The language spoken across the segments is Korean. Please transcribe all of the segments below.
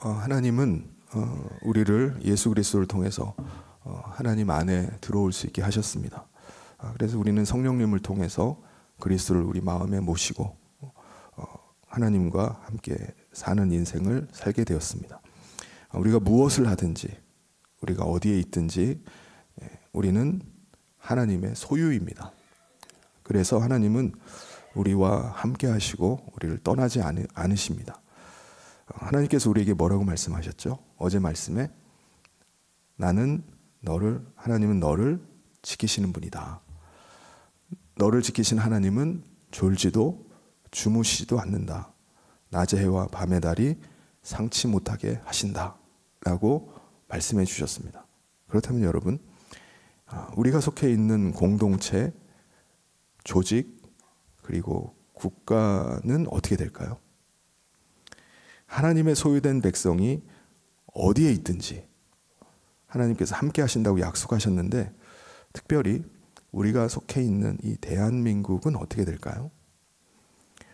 하나님은 우리를 예수 그리스도를 통해서 하나님 안에 들어올 수 있게 하셨습니다. 그래서 우리는 성령님을 통해서 그리스도를 우리 마음에 모시고 하나님과 함께 사는 인생을 살게 되었습니다. 우리가 무엇을 하든지 우리가 어디에 있든지 우리는 하나님의 소유입니다. 그래서 하나님은 우리와 함께 하시고 우리를 떠나지 않으십니다. 하나님께서 우리에게 뭐라고 말씀하셨죠? 어제 말씀에 하나님은 너를 지키시는 분이다. 너를 지키신 하나님은 졸지도 주무시지도 않는다. 낮의 해와 밤의 달이 상치 못하게 하신다 라고 말씀해 주셨습니다. 그렇다면 여러분, 우리가 속해 있는 공동체, 조직, 그리고 국가는 어떻게 될까요? 하나님의 소유된 백성이 어디에 있든지 하나님께서 함께 하신다고 약속하셨는데, 특별히 우리가 속해 있는 이 대한민국은 어떻게 될까요?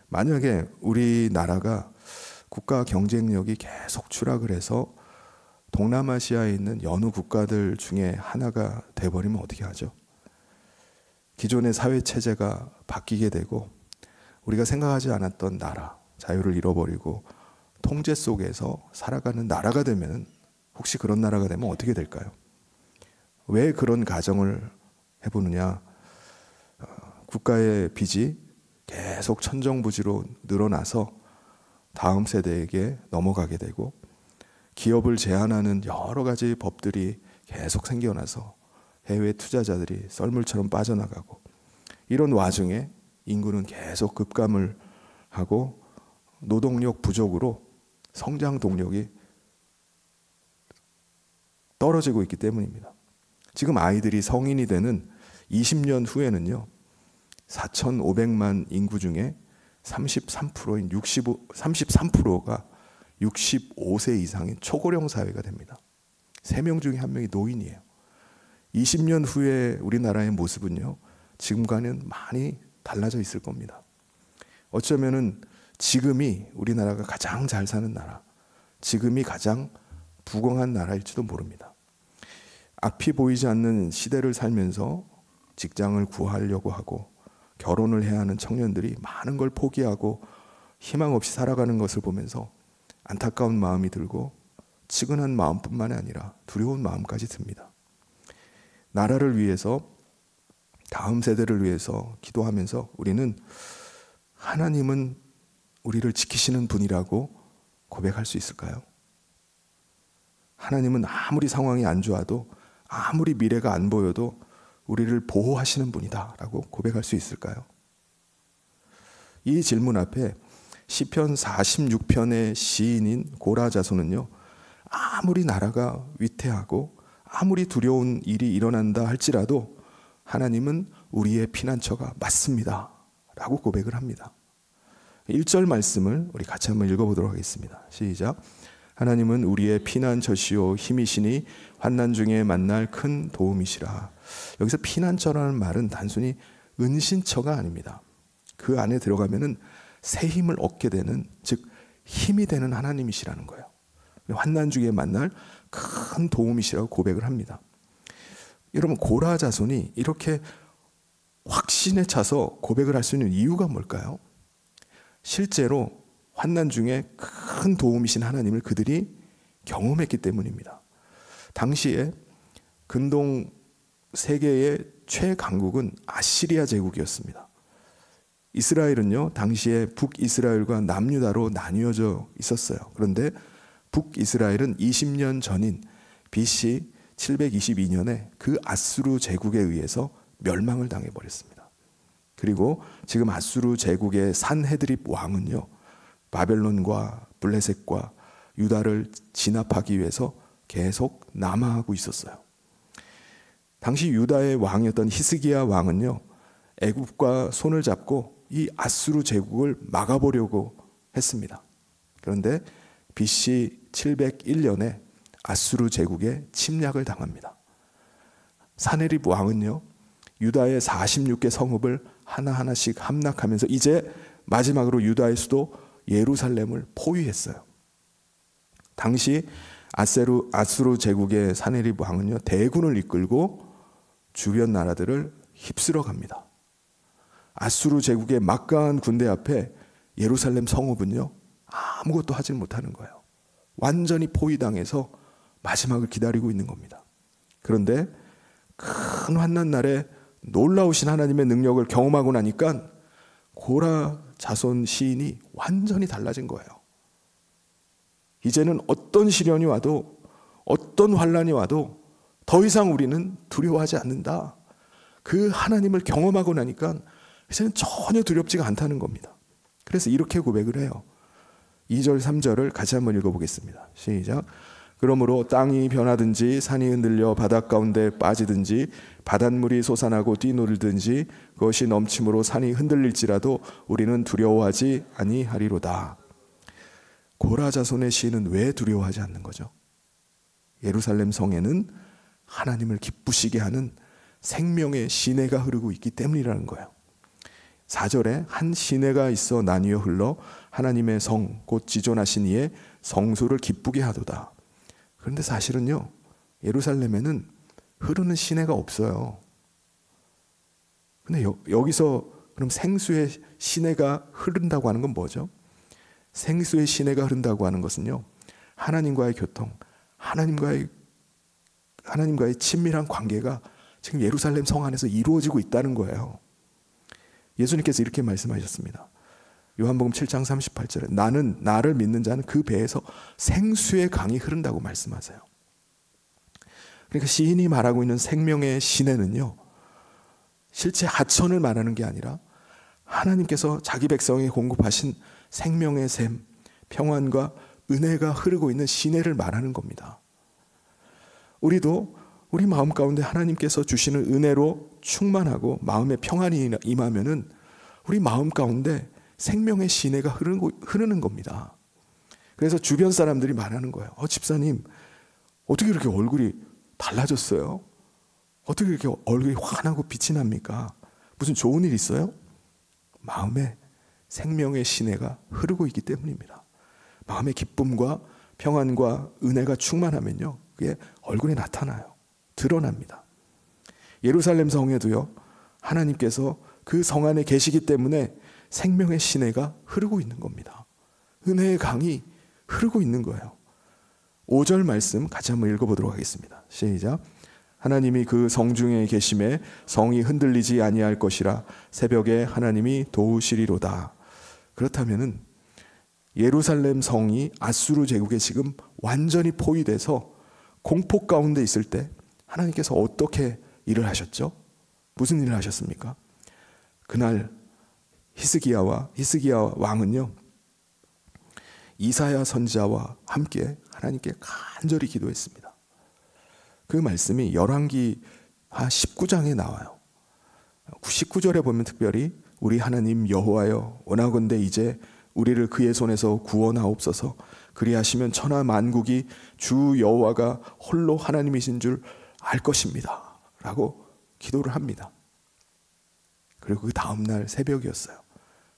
만약에 우리나라가 국가 경쟁력이 계속 추락을 해서 동남아시아에 있는 여느 국가들 중에 하나가 돼버리면 어떻게 하죠? 기존의 사회체제가 바뀌게 되고 우리가 생각하지 않았던 나라, 자유를 잃어버리고 통제 속에서 살아가는 나라가 되면, 혹시 그런 나라가 되면 어떻게 될까요? 왜 그런 가정을 해보느냐? 국가의 빚이 계속 천정부지로 늘어나서 다음 세대에게 넘어가게 되고, 기업을 제한하는 여러 가지 법들이 계속 생겨나서 해외 투자자들이 썰물처럼 빠져나가고, 이런 와중에 인구는 계속 급감을 하고 노동력 부족으로 성장 동력이 떨어지고 있기 때문입니다. 지금 아이들이 성인이 되는 20년 후에는요, 4,500만 인구 중에 33%인 33%가 65세 이상인 초고령 사회가 됩니다. 3명 중에 1명이 노인이에요. 20년 후에 우리나라의 모습은요, 지금과는 많이 달라져 있을 겁니다. 어쩌면은 지금이 우리나라가 가장 잘 사는 나라, 지금이 가장 부강한 나라일지도 모릅니다. 앞이 보이지 않는 시대를 살면서 직장을 구하려고 하고 결혼을 해야 하는 청년들이 많은 걸 포기하고 희망 없이 살아가는 것을 보면서 안타까운 마음이 들고 측은한 마음뿐만 아니라 두려운 마음까지 듭니다. 나라를 위해서, 다음 세대를 위해서 기도하면서 우리는 하나님은 우리를 지키시는 분이라고 고백할 수 있을까요? 하나님은 아무리 상황이 안 좋아도, 아무리 미래가 안 보여도 우리를 보호하시는 분이다 라고 고백할 수 있을까요? 이 질문 앞에 시편 46편의 시인인 고라 자손은요, 아무리 나라가 위태하고 아무리 두려운 일이 일어난다 할지라도 하나님은 우리의 피난처가 맞습니다 라고 고백을 합니다. 1절 말씀을 우리 같이 한번 읽어보도록 하겠습니다. 시작. 하나님은 우리의 피난처시오 힘이시니 환난 중에 만날 큰 도움이시라. 여기서 피난처라는 말은 단순히 은신처가 아닙니다. 그 안에 들어가면은 새 힘을 얻게 되는, 즉 힘이 되는 하나님이시라는 거예요. 환난 중에 만날 큰 도움이시라고 고백을 합니다. 여러분, 고라 자손이 이렇게 확신에 차서 고백을 할 수 있는 이유가 뭘까요? 실제로 환난 중에 큰 도움이신 하나님을 그들이 경험했기 때문입니다. 당시에 근동 세계의 최강국은 아시리아 제국이었습니다. 이스라엘은요, 당시에 북이스라엘과 남유다로 나뉘어져 있었어요. 그런데 북이스라엘은 20년 전인 BC 722년에 그 아수르 제국에 의해서 멸망을 당해버렸습니다. 그리고 지금 아수르 제국의 산헤드립 왕은요, 바벨론과 블레셋과 유다를 진압하기 위해서 계속 남하하고 있었어요. 당시 유다의 왕이었던 히스기야 왕은요, 애굽과 손을 잡고 이 아수르 제국을 막아보려고 했습니다. 그런데 BC 701년에 아수르 제국에 침략을 당합니다. 산헤립 왕은요, 유다의 46개 성읍을 하나하나씩 함락하면서 이제 마지막으로 유다의 수도 예루살렘을 포위했어요. 당시 아수르 제국의 사네립 왕은요, 대군을 이끌고 주변 나라들을 휩쓸어 갑니다. 아수르 제국의 막강한 군대 앞에 예루살렘 성읍은요, 아무것도 하지 못하는 거예요. 완전히 포위당해서 마지막을 기다리고 있는 겁니다. 그런데 큰 환난 날에 놀라우신 하나님의 능력을 경험하고 나니까 고라 자손 시인이 완전히 달라진 거예요. 이제는 어떤 시련이 와도, 어떤 환난이 와도 더 이상 우리는 두려워하지 않는다. 그 하나님을 경험하고 나니까 이제는 전혀 두렵지가 않다는 겁니다. 그래서 이렇게 고백을 해요. 2절 3절을 같이 한번 읽어보겠습니다. 시작. 그러므로 땅이 변하든지 산이 흔들려 바닷 가운데 빠지든지 바닷물이 솟아나고 뛰놀든지 그것이 넘침으로 산이 흔들릴지라도 우리는 두려워하지 아니하리로다. 고라 자손의 시인은 왜 두려워하지 않는 거죠? 예루살렘 성에는 하나님을 기쁘시게 하는 생명의 시내가 흐르고 있기 때문이라는 거예요. 4절에 한 시내가 있어 나뉘어 흘러 하나님의 성 곧 지존하신 이의 성소를 기쁘게 하도다. 그런데 사실은요, 예루살렘에는 흐르는 시내가 없어요. 근데 여기서 그럼 생수의 시내가 흐른다고 하는 건 뭐죠? 생수의 시내가 흐른다고 하는 것은요, 하나님과의 교통, 하나님과의 친밀한 관계가 지금 예루살렘 성 안에서 이루어지고 있다는 거예요. 예수님께서 이렇게 말씀하셨습니다. 요한복음 7장 38절에 나를 믿는 자는 그 배에서 생수의 강이 흐른다고 말씀하세요. 그러니까 시인이 말하고 있는 생명의 시내는요, 실제 하천을 말하는 게 아니라 하나님께서 자기 백성에 공급하신 생명의 샘, 평안과 은혜가 흐르고 있는 시내를 말하는 겁니다. 우리도 우리 마음 가운데 하나님께서 주시는 은혜로 충만하고 마음의 평안이 임하면은 우리 마음 가운데 생명의 시내가 흐르는 겁니다. 그래서 주변 사람들이 말하는 거예요. 집사님, 어떻게 이렇게 얼굴이 달라졌어요? 어떻게 이렇게 얼굴이 환하고 빛이 납니까? 무슨 좋은 일 있어요? 마음에 생명의 시내가 흐르고 있기 때문입니다. 마음의 기쁨과 평안과 은혜가 충만하면요, 그게 얼굴에 나타나요. 드러납니다. 예루살렘 성에도요, 하나님께서 그 성 안에 계시기 때문에 생명의 시내가 흐르고 있는 겁니다. 은혜의 강이 흐르고 있는 거예요. 5절 말씀 같이 한번 읽어보도록 하겠습니다. 시작. 하나님이 그 성중에 계심에 성이 흔들리지 아니할 것이라 새벽에 하나님이 도우시리로다. 그렇다면은 예루살렘 성이 아수르 제국에 지금 완전히 포위돼서 공포 가운데 있을 때 하나님께서 어떻게 일을 하셨죠? 무슨 일을 하셨습니까? 그날 히스기야 왕은요, 이사야 선지자와 함께 하나님께 간절히 기도했습니다. 그 말씀이 열왕기 19장에 나와요. 19절에 보면 특별히 우리 하나님 여호와여 원하건대 이제 우리를 그의 손에서 구원하옵소서. 그리하시면 천하 만국이 주 여호와가 홀로 하나님이신 줄 알 것입니다 라고 기도를 합니다. 그리고 그 다음날 새벽이었어요.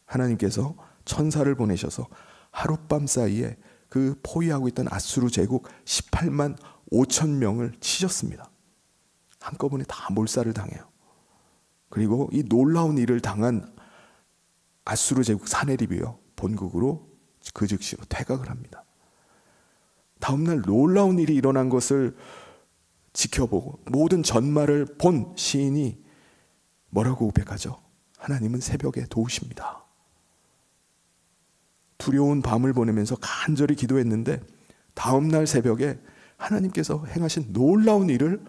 하나님께서 천사를 보내셔서 하룻밤 사이에 그 포위하고 있던 아수르 제국 18만 5천 명을 치셨습니다. 한꺼번에 다 몰살을 당해요. 그리고 이 놀라운 일을 당한 아수르 제국 사네립이요, 본국으로 그 즉시로 퇴각을 합니다. 다음날 놀라운 일이 일어난 것을 지켜보고 모든 전말을 본 시인이 뭐라고 고백하죠? 하나님은 새벽에 도우십니다. 두려운 밤을 보내면서 간절히 기도했는데 다음날 새벽에 하나님께서 행하신 놀라운 일을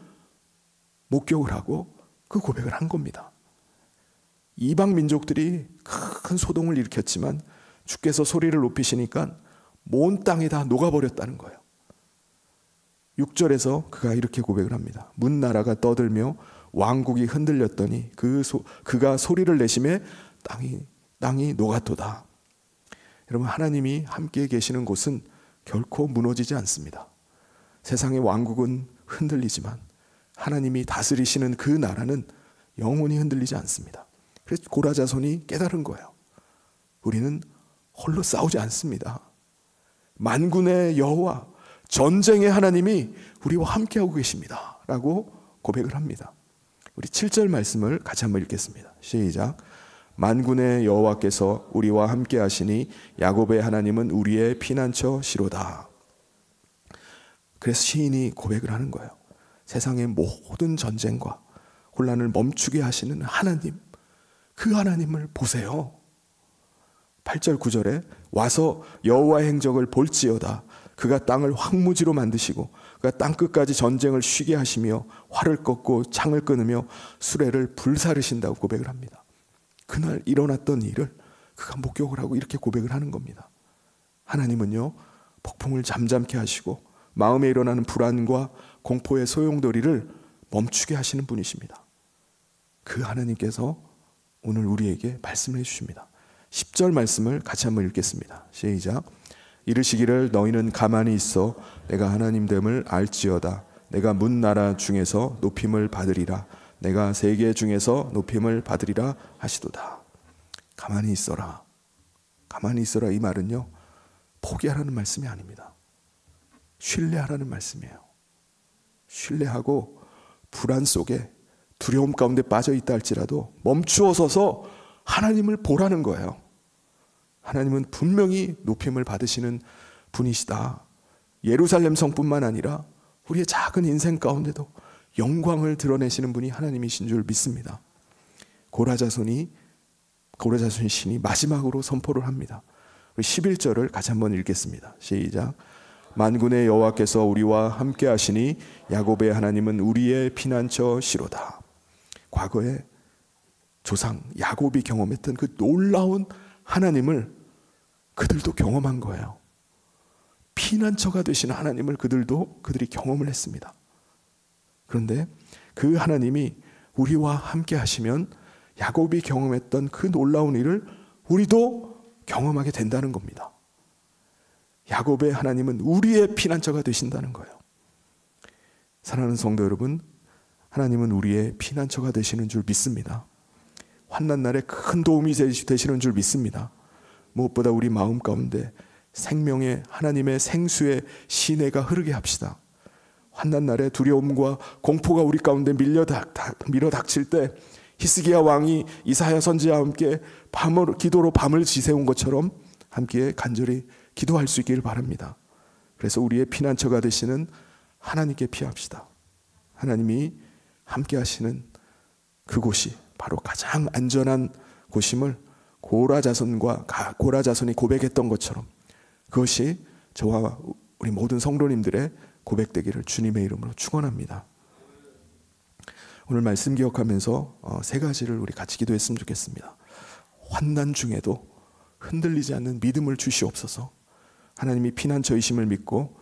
목격을 하고 그 고백을 한 겁니다. 이방 민족들이 큰 소동을 일으켰지만 주께서 소리를 높이시니까 온 땅이 다 녹아버렸다는 거예요. 6절에서 그가 이렇게 고백을 합니다. 문 나라가 떠들며 왕국이 흔들렸더니 그가 소리를 내심에 땅이 녹았도다. 여러분, 하나님이 함께 계시는 곳은 결코 무너지지 않습니다. 세상의 왕국은 흔들리지만 하나님이 다스리시는 그 나라는 영원히 흔들리지 않습니다. 그래서 고라 자손이 깨달은 거예요. 우리는 홀로 싸우지 않습니다. 만군의 여호와, 전쟁의 하나님이 우리와 함께하고 계십니다 라고 고백을 합니다. 우리 7절 말씀을 같이 한번 읽겠습니다. 시작. 만군의 여호와께서 우리와 함께 하시니 야곱의 하나님은 우리의 피난처시로다. 그래서 시인이 고백을 하는 거예요. 세상의 모든 전쟁과 혼란을 멈추게 하시는 하나님, 그 하나님을 보세요. 8절 9절에 와서 여호와의 행적을 볼지어다. 그가 땅을 황무지로 만드시고 그가 땅끝까지 전쟁을 쉬게 하시며 활을 꺾고 창을 끊으며 수레를 불사르신다고 고백을 합니다. 그날 일어났던 일을 그가 목격을 하고 이렇게 고백을 하는 겁니다. 하나님은요, 폭풍을 잠잠케 하시고 마음에 일어나는 불안과 공포의 소용돌이를 멈추게 하시는 분이십니다. 그 하나님께서 오늘 우리에게 말씀해 주십니다. 10절 말씀을 같이 한번 읽겠습니다. 시작. 이르시기를 너희는 가만히 있어 내가 하나님됨을 알지어다. 내가 문 나라 중에서 높임을 받으리라. 내가 세계 중에서 높임을 받으리라 하시도다. 가만히 있어라. 가만히 있어라, 이 말은요, 포기하라는 말씀이 아닙니다. 신뢰하라는 말씀이에요. 신뢰하고 불안 속에 두려움 가운데 빠져 있다 할지라도 멈추어 서서 하나님을 보라는 거예요. 하나님은 분명히 높임을 받으시는 분이시다. 예루살렘 성뿐만 아니라 우리의 작은 인생 가운데도 영광을 드러내시는 분이 하나님이신 줄 믿습니다. 고라자손 신이 마지막으로 선포를 합니다. 11절을 같이 한번 읽겠습니다. 시작. 만군의 여호와께서 우리와 함께 하시니 야곱의 하나님은 우리의 피난처시로다. 과거에 조상 야곱이 경험했던 그 놀라운 하나님을 그들도 경험한 거예요. 피난처가 되시는 하나님을 그들이 경험을 했습니다. 그런데 그 하나님이 우리와 함께 하시면 야곱이 경험했던 그 놀라운 일을 우리도 경험하게 된다는 겁니다. 야곱의 하나님은 우리의 피난처가 되신다는 거예요. 사랑하는 성도 여러분, 하나님은 우리의 피난처가 되시는 줄 믿습니다. 환난 날에 큰 도움이 되시는 줄 믿습니다. 무엇보다 우리 마음 가운데 생명의 하나님의 생수의 시내가 흐르게 합시다. 환난 날에 두려움과 공포가 우리 가운데 밀어 닥칠 때 히스기야 왕이 이사야 선지자와 함께 기도로 밤을 지새운 것처럼 함께 간절히 기도할 수 있기를 바랍니다. 그래서 우리의 피난처가 되시는 하나님께 피합시다. 하나님이 함께 하시는 그곳이 바로 가장 안전한 곳임을 고라자손이 고백했던 것처럼 그것이 저와 우리 모든 성도님들의 고백되기를 주님의 이름으로 축원합니다. 오늘 말씀 기억하면서 세 가지를 우리 같이 기도했으면 좋겠습니다. 환난 중에도 흔들리지 않는 믿음을 주시옵소서. 하나님이 피난처이심을 믿고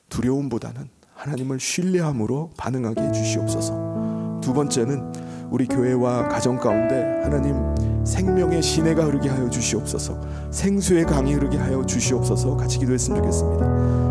두려움보다는 하나님을 신뢰함으로 반응하게 해주시옵소서. 두 번째는 우리 교회와 가정 가운데 하나님 생명의 시내가 흐르게 하여 주시옵소서. 생수의 강이 흐르게 하여 주시옵소서. 같이 기도했으면 좋겠습니다.